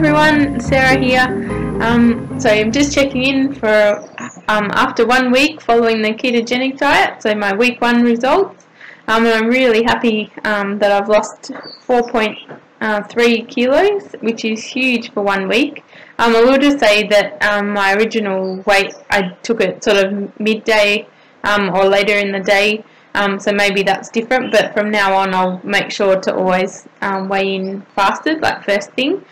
everyone, Sarah here. So I'm just checking in for after 1 week following the ketogenic diet, so my week 1 results. And I'm really happy that I've lost 4.3 kilos, which is huge for 1 week. I will just say that my original weight, I took it sort of midday or later in the day, so maybe that's different, but from now on I'll make sure to always weigh in fasted, like first thing.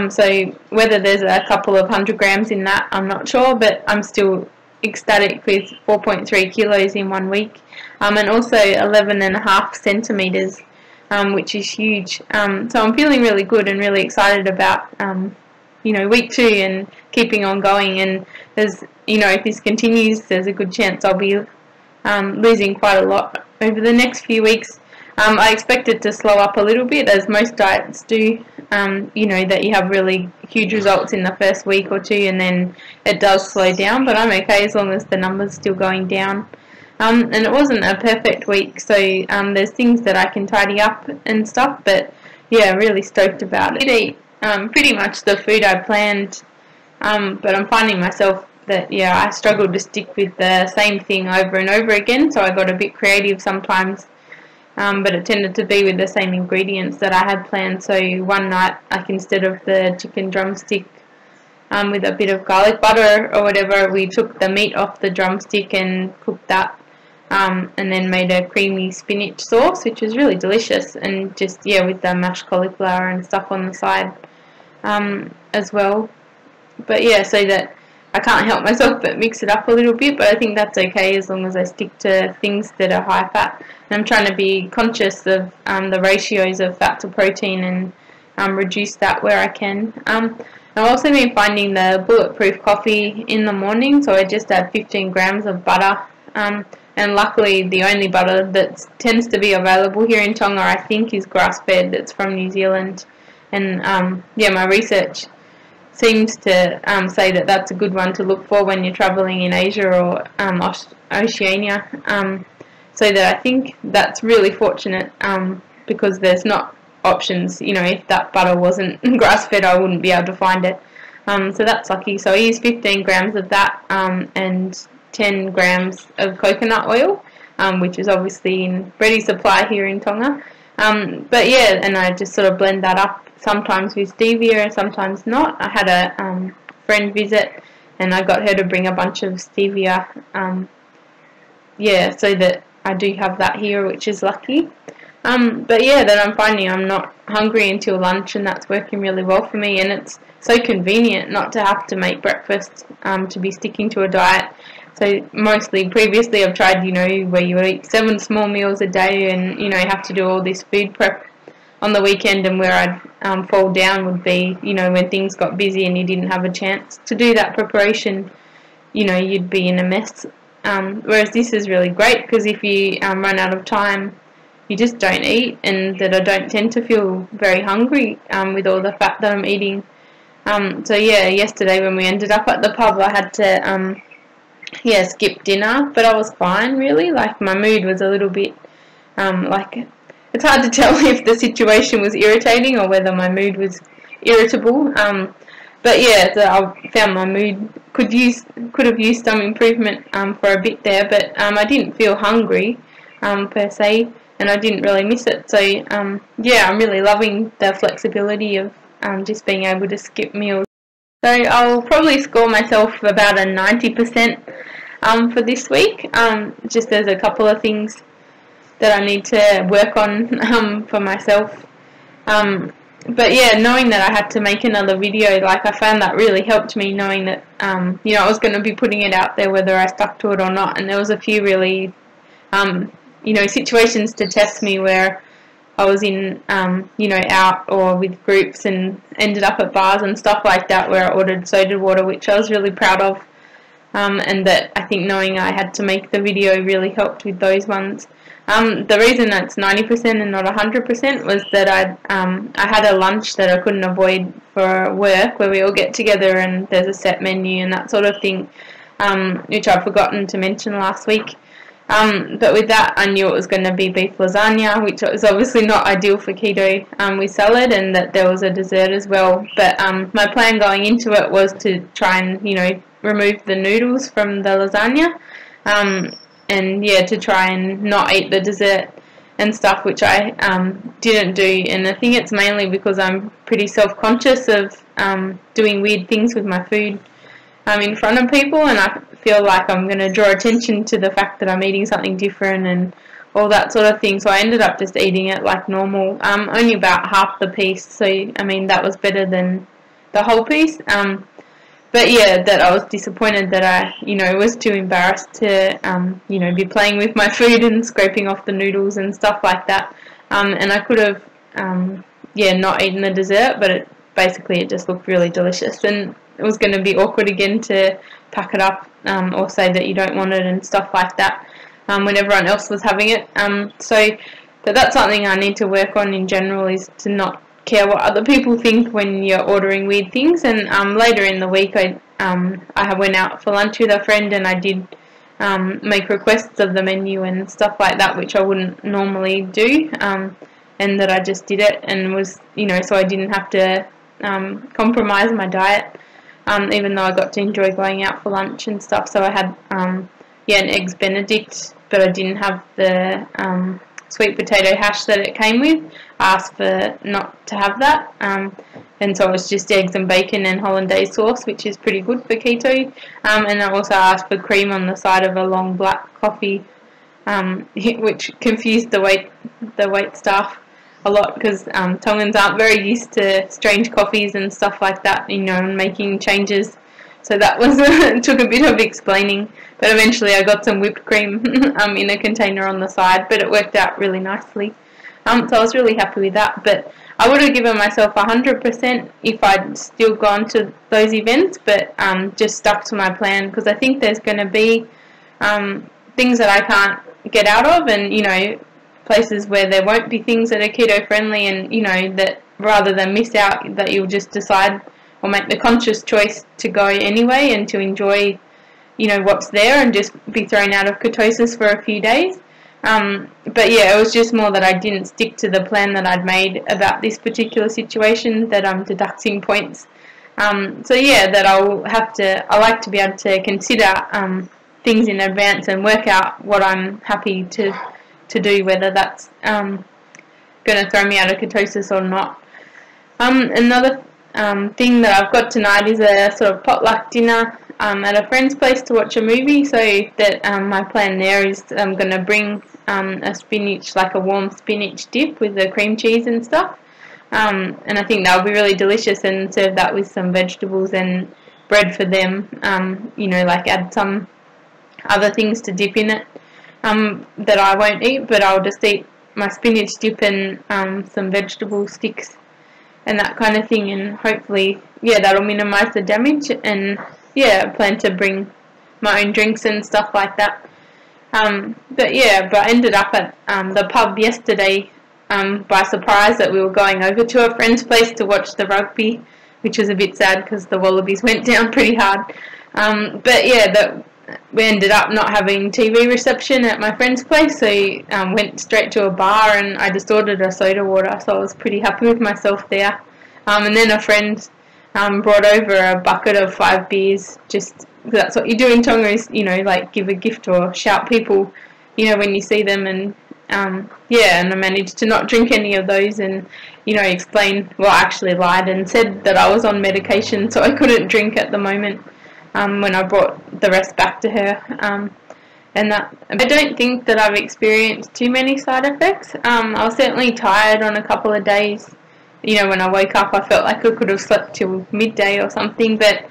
So whether there's a couple of 100 grams in that, I'm not sure, but I'm still ecstatic with 4.3 kilos in 1 week, and also 11.5 centimeters, which is huge. So I'm feeling really good and really excited about week 2 and keeping on going. And there's, if this continues, there's a good chance I'll be losing quite a lot over the next few weeks. I expect it to slow up a little bit, as most diets do, that you have really huge results in the first week or two and then it does slow down, but I'm okay as long as the number's still going down. And it wasn't a perfect week, so there's things that I can tidy up and stuff, but yeah, really stoked about it. I did eat pretty much the food I planned, but I'm finding myself that, I struggle to stick with the same thing over and over again, so I got a bit creative sometimes. But it tended to be with the same ingredients that I had planned. So one night, instead of the chicken drumstick with a bit of garlic butter or whatever, we took the meat off the drumstick and cooked that, and then made a creamy spinach sauce, which was really delicious, and just, with the mashed cauliflower and stuff on the side as well. But so that I can't help myself but mix it up a little bit, but I think that's okay as long as I stick to things that are high fat. And I'm trying to be conscious of the ratios of fat to protein and reduce that where I can. I've also been finding the bulletproof coffee in the morning, so I just add 15 grams of butter, and luckily the only butter that tends to be available here in Tonga, I think, is grass-fed. That's from New Zealand, and my research seems to say that that's a good one to look for when you're travelling in Asia or Oceania. So that I think that's really fortunate, because there's not options. If that butter wasn't grass-fed, I wouldn't be able to find it. So that's lucky. So I use 15 grams of that and 10 grams of coconut oil, which is obviously in ready supply here in Tonga. But and I just sort of blend that up, sometimes with stevia and sometimes not. I had a friend visit and I got her to bring a bunch of stevia, so that I do have that here, which is lucky. But that I'm finding I'm not hungry until lunch, and that's working really well for me, and it's so convenient not to have to make breakfast to be sticking to a diet. So mostly previously I've tried, where you eat 7 small meals a day and, have to do all this food prep on the weekend, and where I'd fall down would be, when things got busy and you didn't have a chance to do that preparation, you'd be in a mess. Whereas this is really great, because if you run out of time, you just don't eat, and that I don't tend to feel very hungry with all the fat that I'm eating. So yesterday when we ended up at the pub, I had to skip dinner, but I was fine, really. Like, my mood was a little bit it's hard to tell if the situation was irritating or whether my mood was irritable. But so I found my mood could have used some improvement for a bit there, but I didn't feel hungry per se, and I didn't really miss it. So I'm really loving the flexibility of just being able to skip meals. So I'll probably score myself about a 90% for this week. Just there's a couple of things that I need to work on for myself. But knowing that I had to make another video, I found that really helped me, knowing that I was going to be putting it out there whether I stuck to it or not. And there was a few really situations to test me where I was in out or with groups and ended up at bars and stuff like that, where I ordered soda water, which I was really proud of, and that I think knowing I had to make the video really helped with those ones. The reason that's 90% and not 100% was that I had a lunch that I couldn't avoid for work, where we all get together and there's a set menu and that sort of thing, which I've forgotten to mention last week. But with that, I knew it was going to be beef lasagna, which is obviously not ideal for keto with salad, and that there was a dessert as well. But my plan going into it was to try and, remove the noodles from the lasagna, and yeah, to try and not eat the dessert and stuff, which I didn't do. And I think it's mainly because I'm pretty self-conscious of doing weird things with my food in front of people, and I feel like I'm going to draw attention to the fact that I'm eating something different and all that sort of thing. So I ended up just eating it like normal, only about half the piece. So I mean, that was better than the whole piece. But yeah, that I was disappointed that I, was too embarrassed to, be playing with my food and scraping off the noodles and stuff like that. And I could have, not eaten the dessert, but basically it just looked really delicious. And it was going to be awkward again to pack it up or say that you don't want it and stuff like that when everyone else was having it. But that's something I need to work on in general, is to not care what other people think when you're ordering weird things. And later in the week I went out for lunch with a friend, and I did make requests of the menu and stuff like that, which I wouldn't normally do, and that I just did it, and was, so I didn't have to compromise my diet, even though I got to enjoy going out for lunch and stuff. So I had an eggs benedict, but I didn't have the sweet potato hash that it came with. I asked for not to have that, and so it was just eggs and bacon and hollandaise sauce, which is pretty good for keto. And I also asked for cream on the side of a long black coffee, which confused the wait staff a lot, because Tongans aren't very used to strange coffees and stuff like that, and making changes. So that was it took a bit of explaining, but eventually I got some whipped cream in a container on the side, but it worked out really nicely. So I was really happy with that. But I would have given myself 100% if I'd still gone to those events, but just stuck to my plan, because I think there's going to be things that I can't get out of, and places where there won't be things that are keto friendly, and that rather than miss out, that you'll just decide or make the conscious choice to go anyway and to enjoy what's there, and just be thrown out of ketosis for a few days. But yeah, it was just more that I didn't stick to the plan that I'd made about this particular situation, that I'm deducting points. So yeah, that I like to be able to consider things in advance and work out what I'm happy to do, whether that's going to throw me out of ketosis or not. Another thing that I've got tonight is a sort of potluck dinner at a friend's place to watch a movie. So that my plan there is I'm going to bring a spinach, like a warm spinach dip with the cream cheese and stuff, and I think that'll be really delicious, and serve that with some vegetables and bread for them. Like add some other things to dip in it that I won't eat, but I'll just eat my spinach dip and some vegetable sticks and that kind of thing, and hopefully that'll minimise the damage. And I plan to bring my own drinks and stuff like that. But I ended up at the pub yesterday by surprise, that we were going over to a friend's place to watch the rugby, which was a bit sad because the Wallabies went down pretty hard. That we ended up not having TV reception at my friend's place, so went straight to a bar, and I just ordered a soda water, so I was pretty happy with myself there. And then a friend brought over a bucket of 5 beers, just because that's what you do in Tonga, is like give a gift or shout people when you see them. And and I managed to not drink any of those, and explain, I actually lied and said that I was on medication, so I couldn't drink at the moment, when I brought the rest back to her. And that, I don't think that I've experienced too many side effects. I was certainly tired on a couple of days. When I woke up, I felt like I could have slept till midday or something, but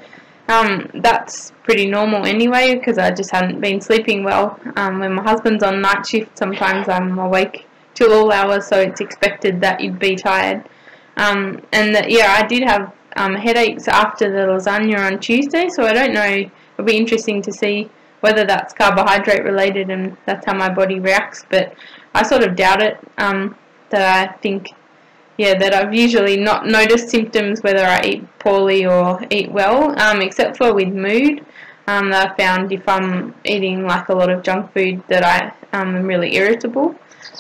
that's pretty normal anyway, because I just hadn't been sleeping well. When my husband's on night shift, sometimes I'm awake till all hours, so it's expected that you'd be tired. And that, I did have headaches after the lasagna on Tuesday, so I don't know, it'll be interesting to see whether that's carbohydrate related and that's how my body reacts, but I sort of doubt it. That I think that I've usually not noticed symptoms whether I eat poorly or eat well, except for with mood. that I found if I'm eating like a lot of junk food that I am really irritable.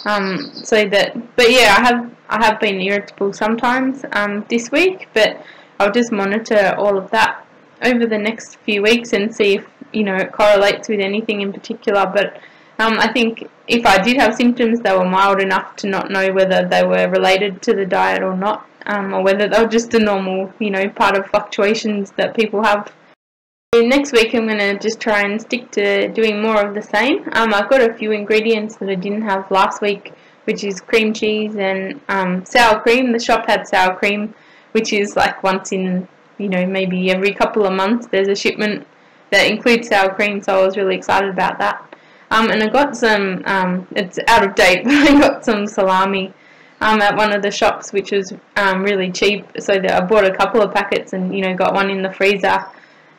But yeah, I have been irritable sometimes this week, but I'll just monitor all of that over the next few weeks and see if it correlates with anything in particular. But I think if I did have symptoms, they were mild enough to not know whether they were related to the diet or not, or whether they were just a normal part of fluctuations that people have. Next week I'm going to just try and stick to doing more of the same. I've got a few ingredients that I didn't have last week, which is cream cheese and sour cream. The shop had sour cream, which is like once in, maybe every couple of months there's a shipment that includes sour cream, so I was really excited about that. And I got some, it's out of date, but I got some salami at one of the shops, which was really cheap, so that I bought a couple of packets and got one in the freezer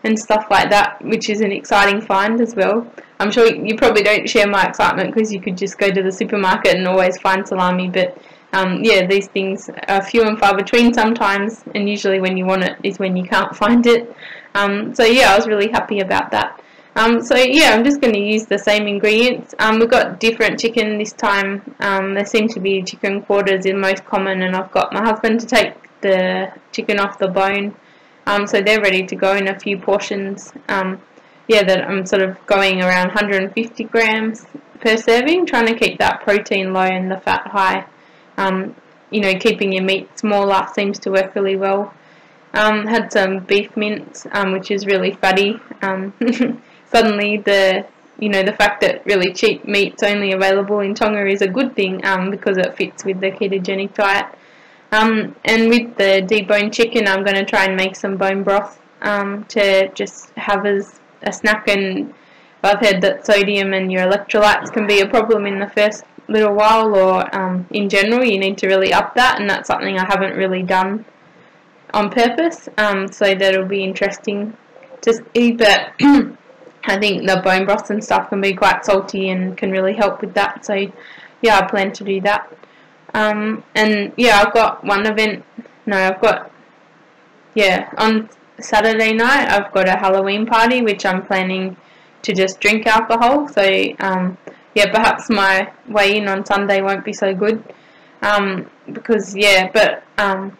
and stuff like that, which is an exciting find as well. I'm sure you probably don't share my excitement because you could just go to the supermarket and always find salami, but yeah, these things are few and far between sometimes, and usually when you want it is when you can't find it. So yeah, I was really happy about that. So yeah, I'm just going to use the same ingredients. We've got different chicken this time. There seem to be chicken quarters in most common, and I've got my husband to take the chicken off the bone. So they're ready to go in a few portions. Yeah, that I'm sort of going around 150 grams per serving, trying to keep that protein low and the fat high. Keeping your meat smaller seems to work really well. Had some beef mince, which is really fatty. Suddenly the fact that really cheap meat's only available in Tonga is a good thing, because it fits with the ketogenic diet. And with the deboned chicken, I'm going to try and make some bone broth to just have as a snack. And I've heard that sodium and your electrolytes can be a problem in the first little while, or in general you need to really up that, and that's something I haven't really done on purpose, so that'll be interesting to see. But I think the bone broths and stuff can be quite salty and can really help with that, so yeah, I plan to do that. And yeah, I've got on Saturday night I've got a Halloween party, which I'm planning to just drink alcohol, so yeah, perhaps my weigh-in on Sunday won't be so good, because I'm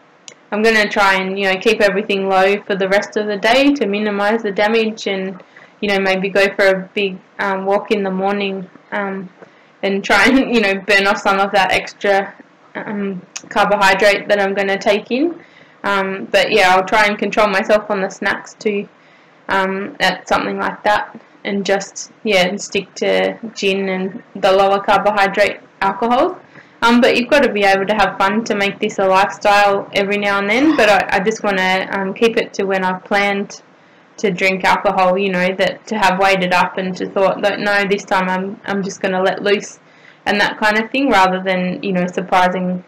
going to try and keep everything low for the rest of the day to minimise the damage, and maybe go for a big walk in the morning, and try and burn off some of that extra carbohydrate that I'm going to take in. But yeah, I'll try and control myself on the snacks too, at something like that, and just stick to gin and the lower carbohydrate alcohols. But you've got to be able to have fun to make this a lifestyle every now and then. But I just want to keep it to when I've planned to drink alcohol, that to have weighed it up and to thought that no, this time I'm just going to let loose and that kind of thing, rather than surprising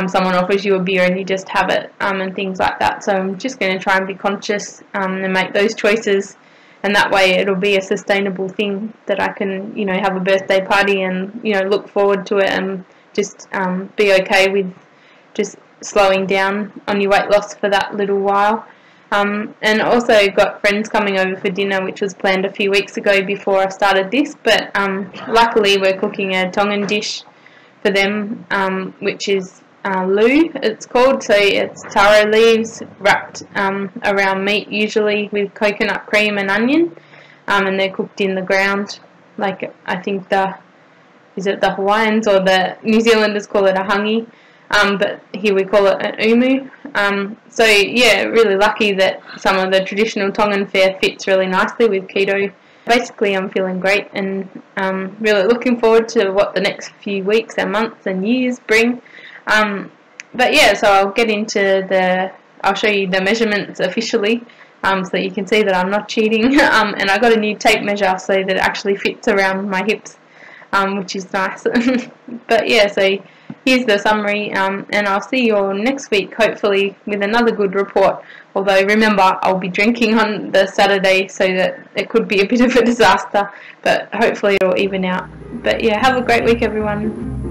someone offers you a beer and you just have it, and things like that. So I'm just going to try and be conscious and make those choices, and that way it'll be a sustainable thing that I can have a birthday party and look forward to it, and just be okay with just slowing down on your weight loss for that little while. And also got friends coming over for dinner, which was planned a few weeks ago before I started this, but luckily we're cooking a Tongan dish for them, which is lu, it's called. So it's taro leaves wrapped around meat, usually with coconut cream and onion, and they're cooked in the ground, like I think the Hawaiians or the New Zealanders call it a hangi, but here we call it an umu. So yeah, really lucky that some of the traditional Tongan fare fits really nicely with keto. Basically I'm feeling great, and really looking forward to what the next few weeks and months and years bring. But yeah, so I'll get into I'll show you the measurements officially, so that you can see that I'm not cheating. And I got a new tape measure so that it actually fits around my hips, which is nice. But yeah, so here's the summary, and I'll see you all next week, hopefully with another good report. Although remember, I'll be drinking on the Saturday, so that it could be a bit of a disaster, but hopefully it'll even out. But yeah, have a great week, everyone.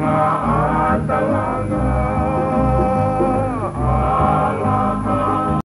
Wow.